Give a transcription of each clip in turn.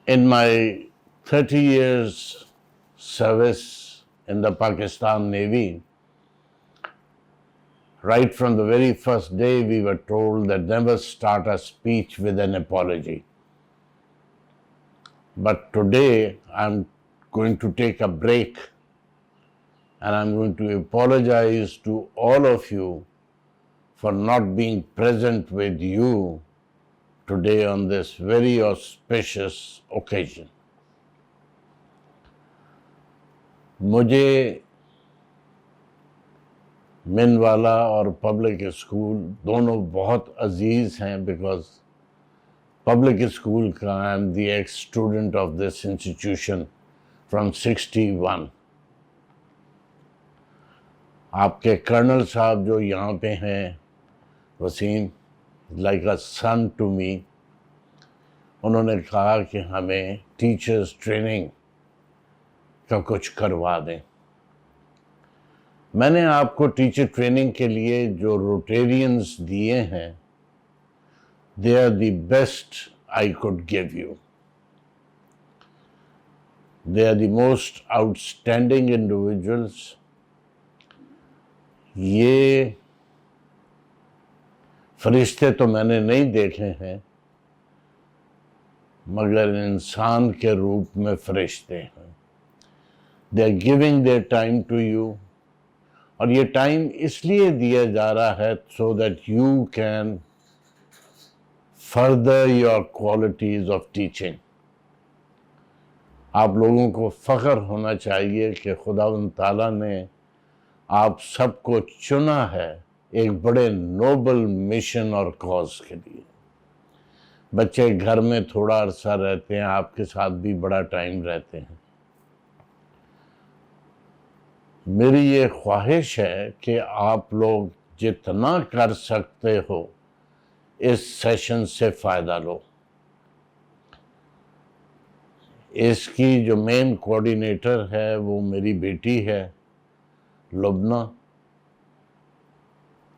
In my 30 years service in the Pakistan Navy, right from the very first day we were told that never start a speech with an apology. But today I'm going to take a break and I'm going to apologize to all of you for not being present with you today on this very auspicious occasion. مجھے منوالا اور public school دونوں بہت عزیز ہیں because public school کا I am the ex student of this institution from 61. آپ کے colonel صاحب جو یہاں پہ ہیں Waseem like a son to me, انہوں نے کہا کہ ہمیں ٹیچرز ٹریننگ کا کچھ کروا دیں. میں نے آپ کو ٹیچر ٹریننگ کے لیے جو روٹیرینز دیے ہیں they are the best I could give you. They are the most outstanding individuals. یہ فرشتے تو میں نے نہیں دیکھے ہیں مگر انسان کے روپ میں فرشتے ہیں. They are giving their time to you, اور یہ ٹائم اس لیے دیا جا رہا ہے so that you can further your qualities of teaching. آپ لوگوں کو فخر ہونا چاہیے کہ خداوند تعالیٰ نے آپ سب کو چنا ہے ایک بڑے نوبل مشن اور کاز کے لیے. بچے گھر میں تھوڑا عرصہ رہتے ہیں، آپ کے ساتھ بھی بڑا ٹائم رہتے ہیں. میری یہ خواہش ہے کہ آپ لوگ جتنا کر سکتے ہو اس سیشن سے فائدہ لو. اس کی جو مین کوآرڈینیٹر ہے وہ میری بیٹی ہے لبنہ.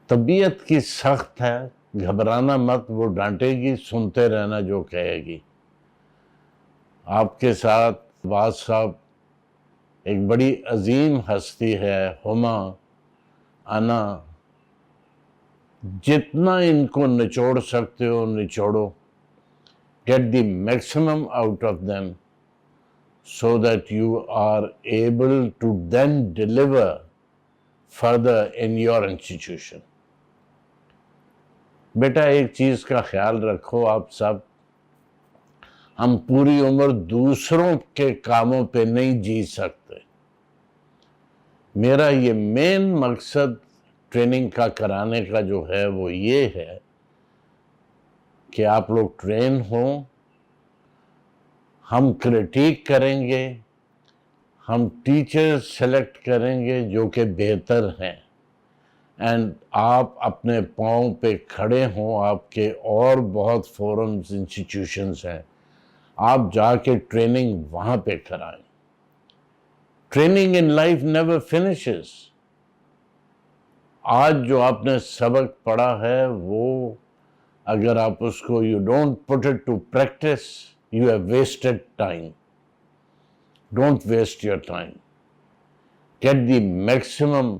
طبیعت کی سخت ہے، گھبرانا مت، وہ ڈانٹے گی، سنتے رہنا جو کہے گی. آپ کے ساتھ عباس صاحب ایک بڑی عظیم ہستی ہے، ہما انا، جتنا ان کو نچوڑ سکتے ہو نچوڑو. Get the maximum out of them so that you are able to then deliver further in your institution. بیٹا ایک چیز کا خیال رکھو آپ سب، ہم پوری عمر دوسروں کے کاموں پہ نہیں جی سکتے. میرا یہ مین مقصد ٹریننگ کا کرانے کا جو ہے وہ یہ ہے کہ آپ لوگ ٹرین ہوں. ہم کریٹیک کریں گے، ہم ٹیچر سلیکٹ کریں گے جو کہ بہتر ہیں، اینڈ آپ اپنے پاؤں پہ کھڑے ہوں. آپ کے اور بہت فورمز انسٹیٹیوشنز ہیں، آپ جا کے ٹریننگ وہاں پہ کرائیں. Training in life never finishes. آج جو آپ نے سبق پڑھا ہے وہ اگر آپ اس کو you don't put it to practice you have wasted time. Don't waste your time. Get the maximum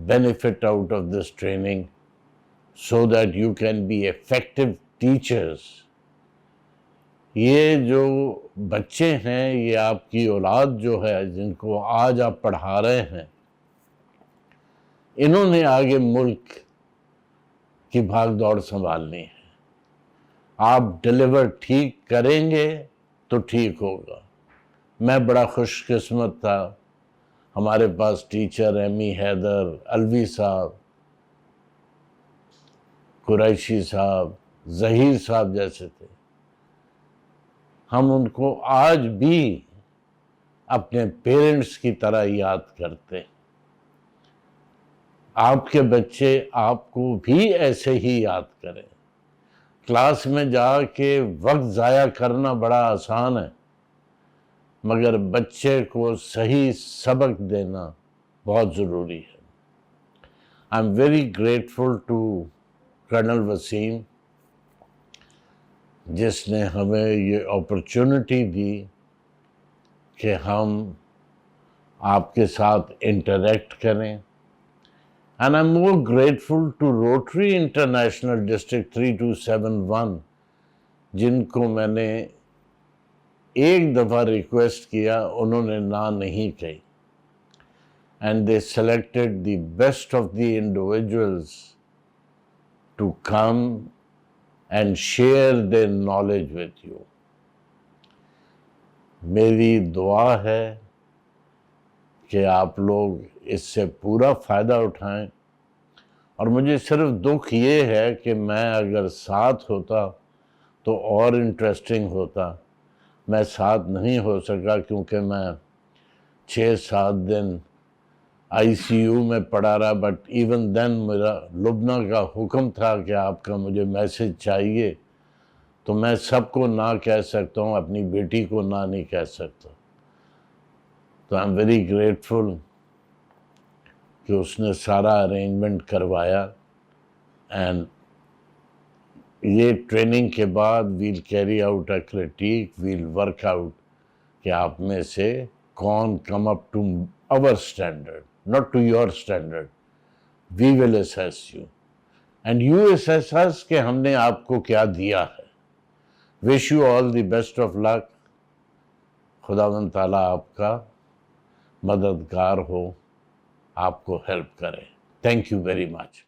benefit out of this training so that you can be effective teachers. یہ جو بچے ہیں، یہ آپ کی اولاد جو ہے جن کو آج آپ پڑھا رہے ہیں، انہوں نے آگے ملک کی بھاگ دوڑ سنبھالنی ہے. آپ ڈیلیور ٹھیک کریں گے تو ٹھیک ہوگا. میں بڑا خوش قسمت تھا، ہمارے پاس ٹیچر ایمی حیدر، الوی صاحب، قریشی صاحب، ظہیر صاحب جیسے تھے. ہم ان کو آج بھی اپنے پیرنٹس کی طرح یاد کرتے. آپ کے بچے آپ کو بھی ایسے ہی یاد کریں. کلاس میں جا کے وقت ضائع کرنا بڑا آسان ہے مگر بچے کو صحیح سبق دینا بہت ضروری ہے. I am very grateful to colonel Waseem. جس نے ہمیں یہ اپرچونٹی دی کہ ہم آپ کے ساتھ انٹریکٹ کریں. And I'm more grateful to Rotary International District 3271 جن کو میں نے ایک دفعہ ریکویسٹ کیا, انہوں نے نہ نہیں کہی. And they selected the best of the individuals to come and share their knowledge with you. میری دعا ہے کہ آپ لوگ اس سے پورا فائدہ اٹھائیں, اور مجھے صرف دکھ یہ ہے کہ میں اگر ساتھ ہوتا تو اور انٹرسٹنگ ہوتا. میں ساتھ نہیں ہو سکا کیونکہ میں 6-7 دن آئی سی یو میں پڑا رہا, بٹ ایون دین میرا لبنہ کا حکم تھا کہ آپ کا مجھے میسج چاہیے, تو میں سب کو نہ کہہ سکتا ہوں, اپنی بیٹی کو نہ نہیں کہہ سکتا. تو آئی ایم ویری گریٹفل کہ اس نے سارا ارینجمنٹ کروایا. اینڈ یہ ٹریننگ کے بعد we'll carry out a critique, we'll work out کہ آپ میں سے کون come up to our standard, not to your standard. We will assess you. And you assess us کہ ہم نے آپ کو کیا دیا ہے. Wish you all the best of luck. خداوند تعالیٰ آپ کا مددگار ہو, آپ کو ہیلپ کرے. Thank you very much.